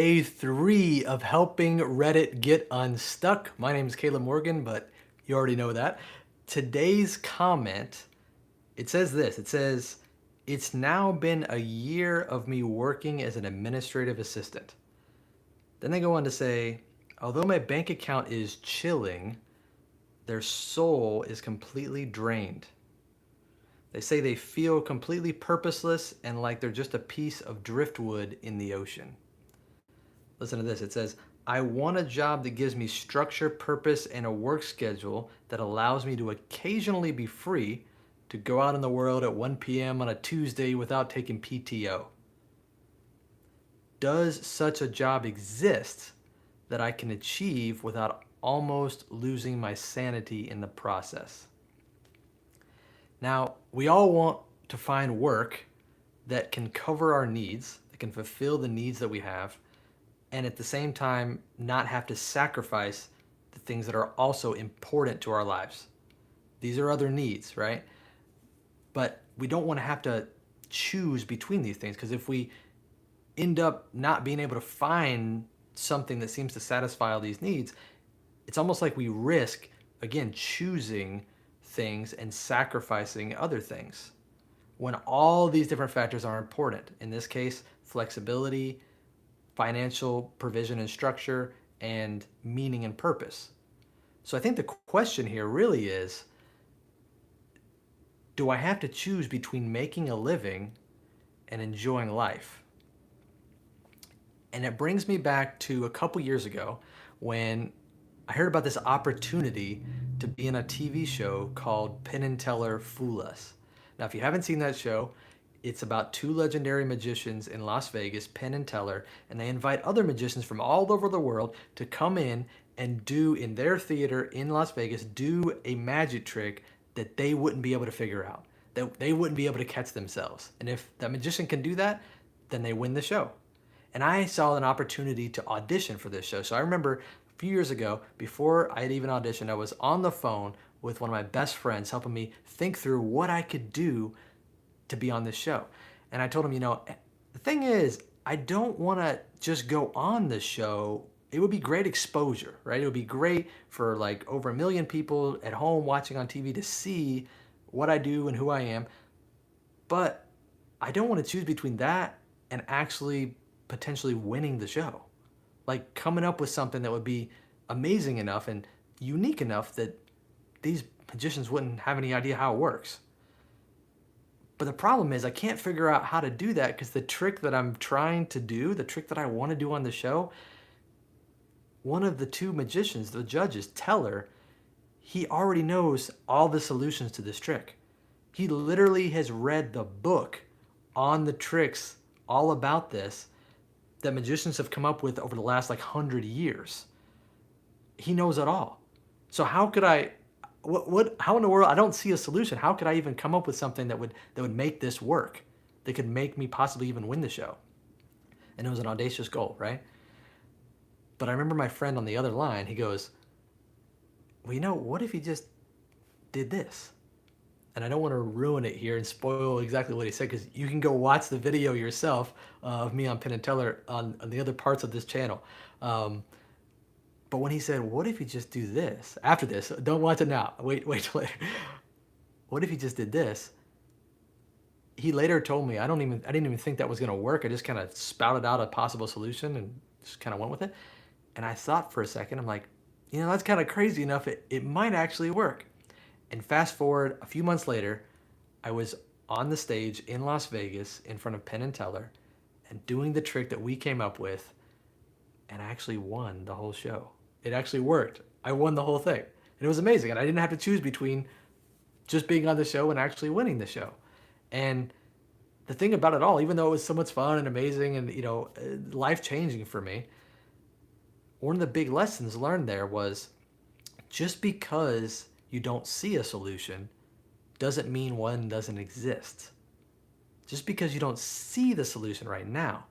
Day three of helping Reddit get unstuck. My name is Caleb Morgan, but you already know that. Today's comment, it says this. It says, "It's now been a year of me working as an administrative assistant." Then they go on to say, "Although my bank account is chilling, their soul is completely drained. They say they feel completely purposeless and like they're just a piece of driftwood in the ocean." Listen to this. It says, "I want a job that gives me structure, purpose, and a work schedule that allows me to occasionally be free to go out in the world at 1 p.m. on a Tuesday without taking PTO. Does such a job exist that I can achieve without almost losing my sanity in the process?" Now, we all want to find work that can cover our needs, that can fulfill the needs that we have, and at the same time not have to sacrifice the things that are also important to our lives. These are other needs, right? But we don't want to have to choose between these things, because if we end up not being able to find something that seems to satisfy all these needs, it's almost like we risk, again, choosing things and sacrificing other things when all these different factors are important. In this case, flexibility, financial provision and structure, and meaning and purpose. So I think the question here really is, do I have to choose between making a living and enjoying life? And it brings me back to a couple years ago when I heard about this opportunity to be in a TV show called Penn and Teller Fool Us. Now, if you haven't seen that show, it's about two legendary magicians in Las Vegas, Penn and Teller, and they invite other magicians from all over the world to come in and do, in their theater in Las Vegas, do a magic trick that they wouldn't be able to figure out, that they wouldn't be able to catch themselves. And if that magician can do that, then they win the show. And I saw an opportunity to audition for this show. So I remember a few years ago, before I had even auditioned, I was on the phone with one of my best friends helping me think through what I could do to be on this show. And I told him, the thing is, I don't want to just go on this show. It would be great exposure, right? It would be great for like over 1 million people at home watching on TV to see what I do and who I am. But I don't want to choose between that and actually potentially winning the show. Like coming up with something that would be amazing enough and unique enough that these magicians wouldn't have any idea how it works. But the problem is I can't figure out how to do that, because the trick that I'm trying to do, the trick that I want to do on the show, one of the two magicians, the judges, Teller, he already knows all the solutions to this trick. He literally has read the book on the tricks all about this that magicians have come up with over the last like 100 years. He knows it all. So how could I how in the world, I don't see a solution. How could I even come up with something that would make this work? That could make me possibly even win the show. And it was an audacious goal, right? But I remember my friend on the other line, he goes, "Well, what if he just did this?" And I don't want to ruin it here and spoil exactly what he said, because you can go watch the video yourself of me on Penn and Teller on the other parts of this channel. But when he said, "What if you just do this?" After this, don't watch it now. Wait till later. What if he just did this? He later told me, I didn't even think that was going to work. I just kind of spouted out a possible solution and just kind of went with it. And I thought for a second, I'm like, that's kind of crazy enough. It might actually work. And fast forward a few months later, I was on the stage in Las Vegas in front of Penn and Teller and doing the trick that we came up with, and I actually won the whole show. It actually worked. I won the whole thing. And it was amazing. And I didn't have to choose between just being on the show and actually winning the show. And the thing about it all, even though it was so much fun and amazing and, life-changing for me, one of the big lessons learned there was, just because you don't see a solution doesn't mean one doesn't exist. Just because you don't see the solution right now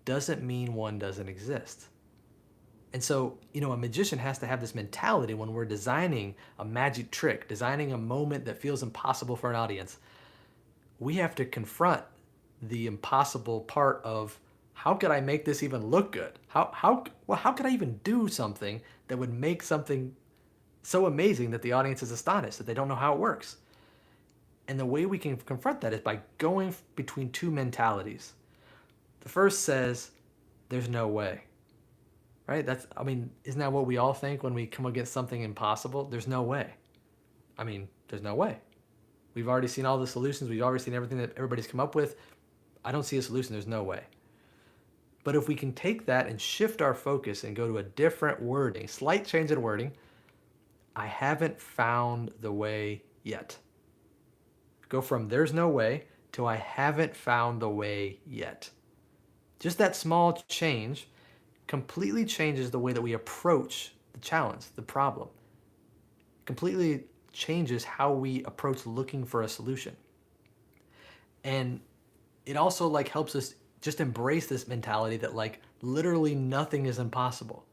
doesn't mean one doesn't exist. And so, a magician has to have this mentality when we're designing a magic trick, designing a moment that feels impossible for an audience. We have to confront the impossible part of how could I make this even look good? How could I even do something that would make something so amazing that the audience is astonished, that they don't know how it works? And the way we can confront that is by going between two mentalities. The first says, there's no way, right? Isn't that what we all think when we come against something impossible? There's no way. There's no way. We've already seen all the solutions. We've already seen everything that everybody's come up with. I don't see a solution. There's no way. But if we can take that and shift our focus and go to a different wording, slight change in wording, I haven't found the way yet. Go from there's no way to I haven't found the way yet. Just that small change completely changes the way that we approach the challenge, the problem. Completely changes how we approach looking for a solution. And it also helps us just embrace this mentality that literally nothing is impossible.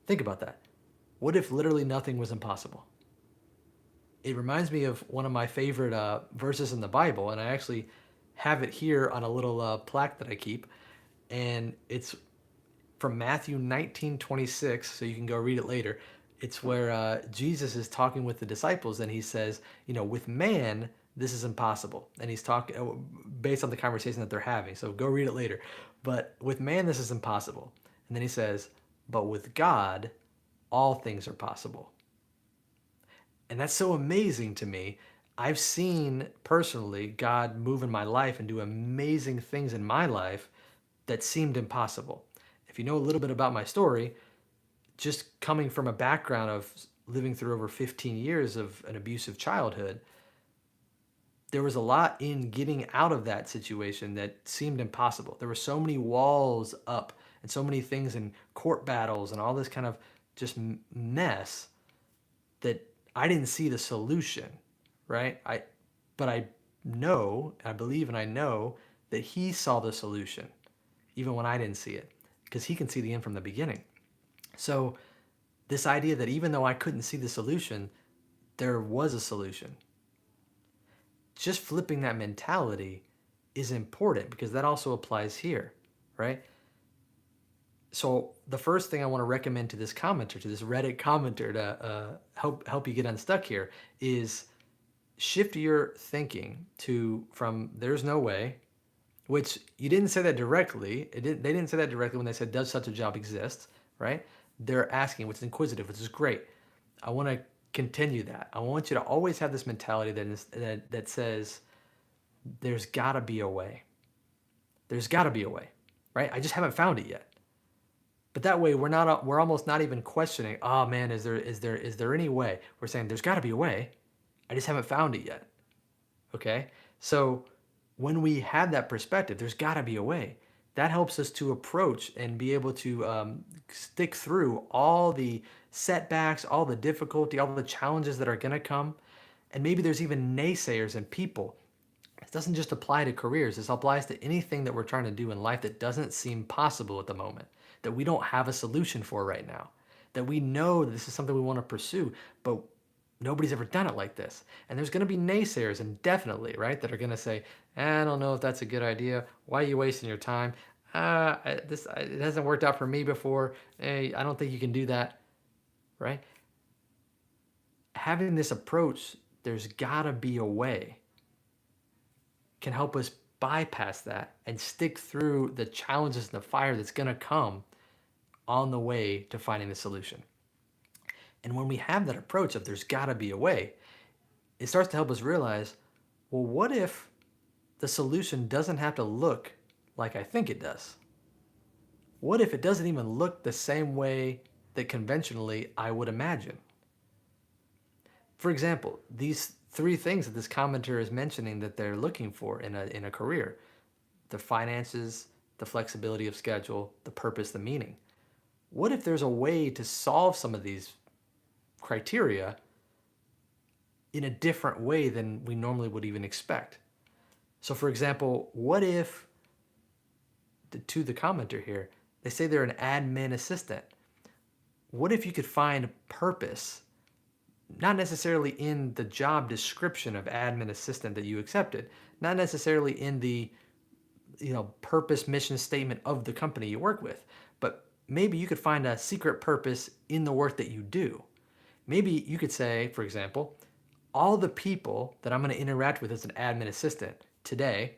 Think about that. What if literally nothing was impossible? It reminds me of one of my favorite verses in the Bible, and I actually have it here on a little plaque that I keep, and it's from Matthew 19:26, so you can go read it later. It's where Jesus is talking with the disciples, and he says, with man, this is impossible. And he's talking based on the conversation that they're having. So go read it later. But with man, this is impossible. And then he says, but with God, all things are possible. And that's so amazing to me. I've seen personally God move in my life and do amazing things in my life that seemed impossible. If you know a little bit about my story, just coming from a background of living through over 15 years of an abusive childhood, there was a lot in getting out of that situation that seemed impossible. There were so many walls up and so many things in court battles and all this kind of just mess that I didn't see the solution, right? But I know, I believe and I know that he saw the solution, even when I didn't see it, because he can see the end from the beginning. So this idea that even though I couldn't see the solution, there was a solution. Just flipping that mentality is important because that also applies here, right? So the first thing I want to recommend to this commenter, to this Reddit commenter to help you get unstuck here is shift your thinking from there's no way, which you didn't say that directly. They didn't say that directly when they said, does such a job exist, right? They're asking, which is inquisitive, which is great. I want to continue that. I want you to always have this mentality that says, there's got to be a way. There's got to be a way, right? I just haven't found it yet. But that way, we're almost not even questioning, oh man, is there any way? We're saying there's got to be a way. I just haven't found it yet. Okay? So when we have that perspective, there's got to be a way. That helps us to approach and be able to stick through all the setbacks, all the difficulty, all the challenges that are going to come. And maybe there's even naysayers and people. It doesn't just apply to careers. This applies to anything that we're trying to do in life that doesn't seem possible at the moment, that we don't have a solution for right now, that we know that this is something we want to pursue, but nobody's ever done it like this. And there's going to be naysayers, and definitely, right, that are going to say, I don't know if that's a good idea. Why are you wasting your time? It hasn't worked out for me before. Hey, I don't think you can do that, right? Having this approach, there's got to be a way, can help us bypass that and stick through the challenges and the fire that's going to come on the way to finding the solution. And when we have that approach of there's got to be a way, it starts to help us realize, well, what if the solution doesn't have to look like I think it does? What if it doesn't even look the same way that conventionally I would imagine? For example, these 3 things that this commenter is mentioning that they're looking for in a career: the finances, the flexibility of schedule, the purpose, the meaning. What if there's a way to solve some of these criteria in a different way than we normally would even expect? So for example, what if, to the commenter here, they say they're an admin assistant. What if you could find purpose, not necessarily in the job description of admin assistant that you accepted, not necessarily in the purpose, mission statement of the company you work with. But maybe you could find a secret purpose in the work that you do. Maybe you could say, for example, all the people that I'm going to interact with as an admin assistant today,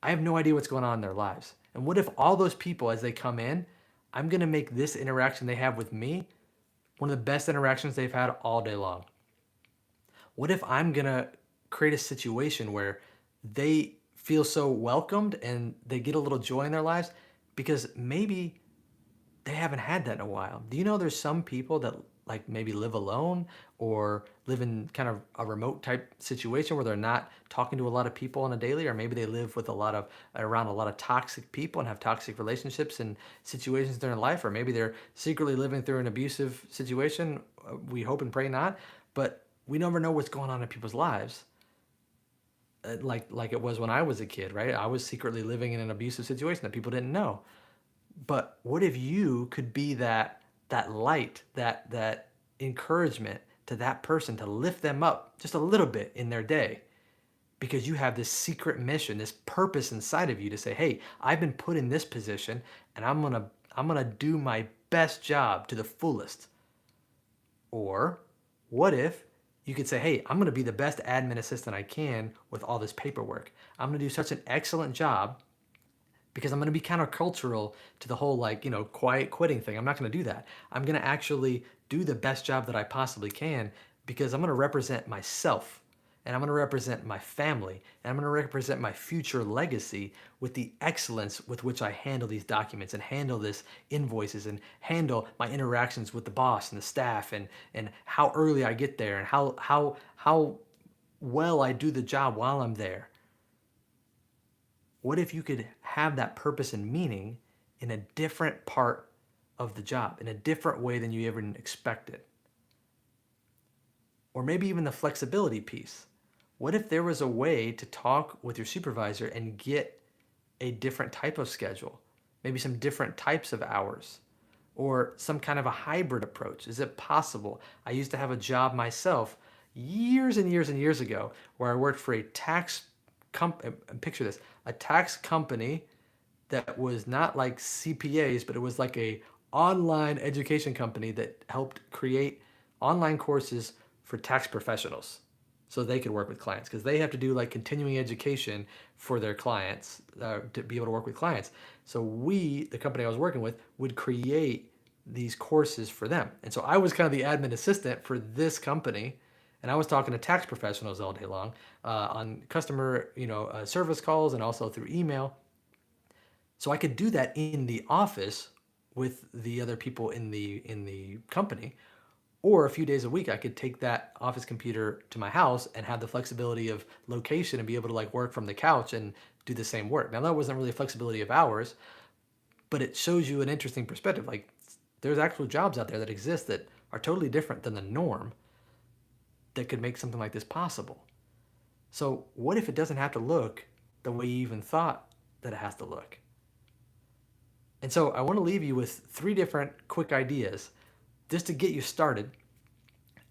I have no idea what's going on in their lives. And what if all those people, as they come in, I'm going to make this interaction they have with me one of the best interactions they've had all day long? What if I'm going to create a situation where they feel so welcomed and they get a little joy in their lives because maybe they haven't had that in a while? Do you know there's some people that like maybe live alone or live in kind of a remote type situation where they're not talking to a lot of people on a daily, or maybe they live with around a lot of toxic people and have toxic relationships and situations in their life, or maybe they're secretly living through an abusive situation. We hope and pray not, but we never know what's going on in people's lives. Like it was when I was a kid, right? I was secretly living in an abusive situation that people didn't know. But what if you could be that light, that encouragement to that person to lift them up just a little bit in their day, because you have this secret mission, this purpose inside of you to say, "Hey, I've been put in this position and I'm going to do my best job to the fullest." Or what if you could say, "Hey, I'm going to be the best admin assistant I can with all this paperwork. I'm going to do such an excellent job because I'm going to be countercultural to the whole quiet quitting thing. I'm not going to do that. I'm going to actually do the best job that I possibly can because I'm going to represent myself, and I'm going to represent my family, and I'm going to represent my future legacy with the excellence with which I handle these documents and handle this invoices and handle my interactions with the boss and the staff, and how early I get there and how well I do the job while I'm there." What if you could have that purpose and meaning in a different part of the job, in a different way than you ever expected? Or maybe even the flexibility piece. What if there was a way to talk with your supervisor and get a different type of schedule? Maybe some different types of hours, or some kind of a hybrid approach. Is it possible? I used to have a job myself years and years and years ago where I worked for a picture this, a tax company that was not like CPAs, but it was like a online education company that helped create online courses for tax professionals so they could work with clients, because they have to do like continuing education for their clients to be able to work with clients. So the company I was working with, would create these courses for them. And so I was kind of the admin assistant for this company, and I was talking to tax professionals all day long on customer service calls and also through email. So I could do that in the office with the other people in the company, or a few days a week I could take that office computer to my house and have the flexibility of location and be able to like work from the couch and do the same work. Now that wasn't really flexibility of hours, but it shows you an interesting perspective. Like there's actual jobs out there that exist that are totally different than the norm that could make something like this possible. So what if it doesn't have to look the way you even thought that it has to look? And so I want to leave you with 3 different quick ideas just to get you started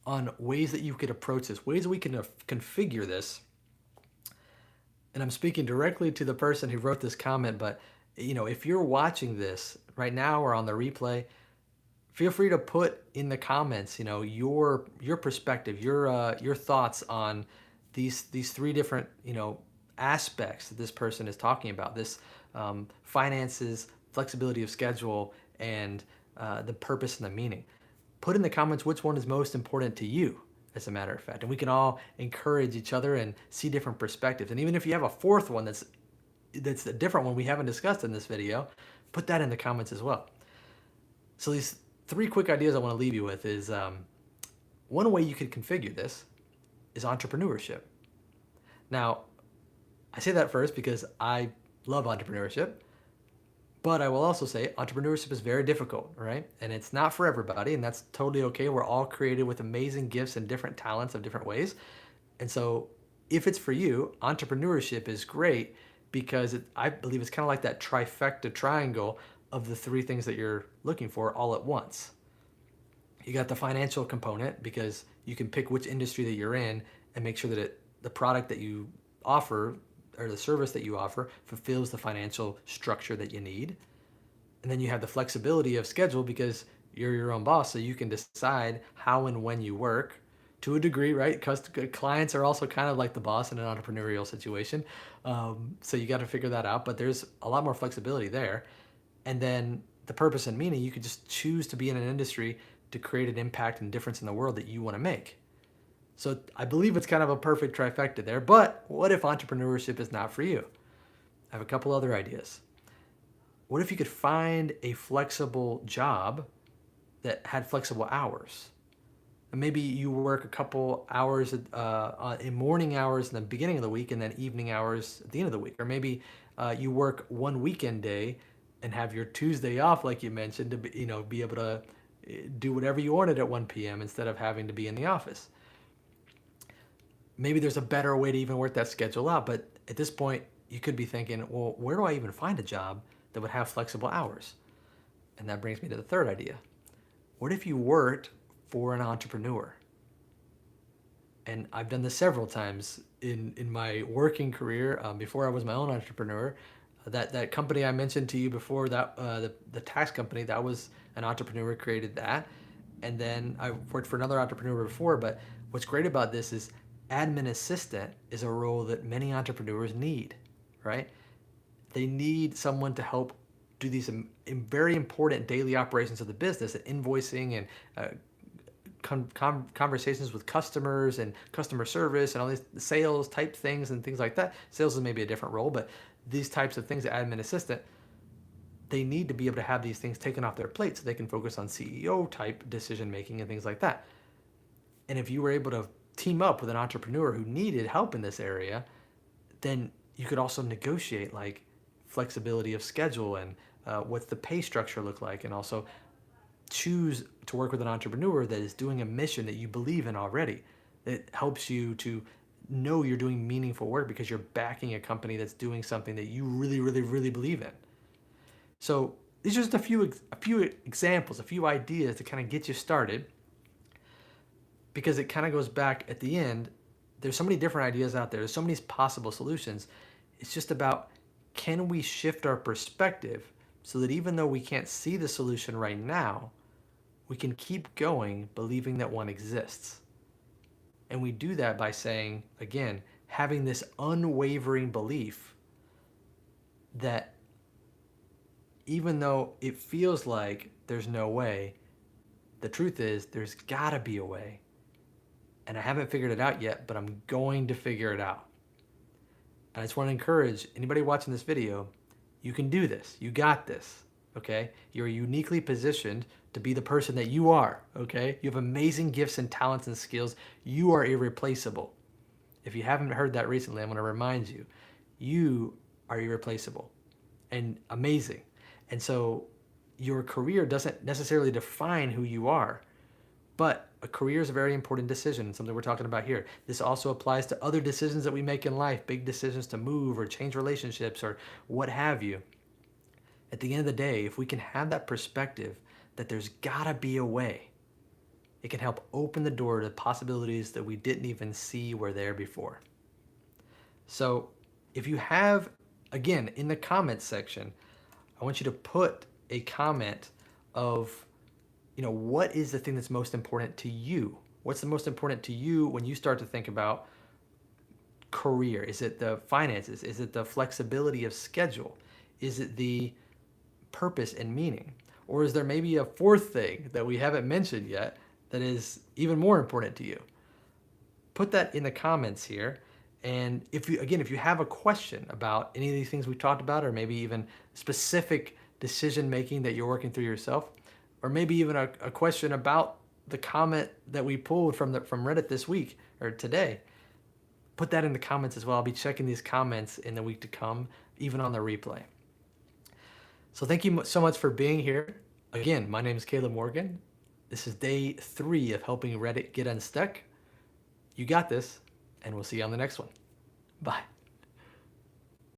on ways that you could approach this, ways that we can configure this. And I'm speaking directly to the person who wrote this comment, but if you're watching this right now or on the replay, feel free to put in the comments, your perspective, your thoughts on these 3 different, aspects that this person is talking about. This finances, flexibility of schedule, and the purpose and the meaning. Put in the comments which one is most important to you, as a matter of fact, and we can all encourage each other and see different perspectives. And even if you have a 4th one that's a different one we haven't discussed in this video, put that in the comments as well. So these 3 quick ideas I want to leave you with is one way you could configure this is entrepreneurship. Now, I say that first because I love entrepreneurship, but I will also say entrepreneurship is very difficult, right? And it's not for everybody, and that's totally okay. We're all created with amazing gifts and different talents of different ways. And so if it's for you, entrepreneurship is great because I believe it's kind of like that trifecta triangle of the 3 things that you're looking for all at once. You got the financial component because you can pick which industry that you're in and make sure that the product that you offer or the service that you offer fulfills the financial structure that you need. And then you have the flexibility of schedule because you're your own boss, so you can decide how and when you work to a degree, right? Because clients are also kind of like the boss in an entrepreneurial situation. So you got to figure that out, but there's a lot more flexibility there. And then the purpose and meaning, you could just choose to be in an industry to create an impact and difference in the world that you want to make. So I believe it's kind of a perfect trifecta there. But what if entrepreneurship is not for you? I have a couple other ideas. What if you could find a flexible job that had flexible hours? And maybe you work a couple hours in morning hours in the beginning of the week and then evening hours at the end of the week. Or maybe you work one weekend day and have your Tuesday off, like you mentioned, to be able to do whatever you wanted at 1 p.m. instead of having to be in the office. Maybe there's a better way to even work that schedule out. But at this point, you could be thinking, well, where do I even find a job that would have flexible hours? And that brings me to the third idea. What if you worked for an entrepreneur? And I've done this several times in my working career before I was my own entrepreneur. That company I mentioned to you before, that the tax company, that was an entrepreneur created that. And then I worked for another entrepreneur before. But what's great about this is admin assistant is a role that many entrepreneurs need, right? They need someone to help do these very important daily operations of the business, and invoicing and conversations with customers and customer service and all these sales type things and things like that. Sales is maybe a different role, but these types of things, admin assistant, they need to be able to have these things taken off their plate so they can focus on CEO type decision making and things like that. And if you were able to team up with an entrepreneur who needed help in this area, then you could also negotiate like flexibility of schedule and what's the pay structure look like, and also choose to work with an entrepreneur that is doing a mission that you believe in already. It helps you to know you're doing meaningful work because you're backing a company that's doing something that you really, really, really believe in. So these are just a few examples, a few ideas to kind of get you started, because it kind of goes back at the end. There's so many different ideas out there. There's so many possible solutions. It's just about, can we shift our perspective so that even though we can't see the solution right now, we can keep going believing that one exists. And we do that by saying, again, having this unwavering belief that even though it feels like there's no way, the truth is there's gotta be a way. And I haven't figured it out yet, but I'm going to figure it out. And I just want to encourage anybody watching this video, you can do this. You got this, okay? You're uniquely positioned to be the person that you are, okay? You have amazing gifts and talents and skills. You are irreplaceable. If you haven't heard that recently, I'm going to remind you, you are irreplaceable and amazing. And so your career doesn't necessarily define who you are, but a career is a very important decision, something we're talking about here. This also applies to other decisions that we make in life, big decisions to move or change relationships or what have you. At the end of the day, if we can have that perspective that there's gotta be a way, it can help open the door to possibilities that we didn't even see were there before. So if you have, again, in the comments section, I want you to put a comment of, what is the thing that's most important to you? What's the most important to you when you start to think about career? Is it the finances? Is it the flexibility of schedule? Is it the purpose and meaning? Or is there maybe a fourth thing that we haven't mentioned yet that is even more important to you? Put that in the comments here. And if you have a question about any of these things we talked about, or maybe even specific decision making that you're working through yourself, or maybe even a question about the comment that we pulled from Reddit this week or today, put that in the comments as well. I'll be checking these comments in the week to come, even on the replay. So thank you so much for being here. Again, my name is Caleb Morgan. This is day 3 of helping Reddit get unstuck. You got this, and we'll see you on the next one. Bye.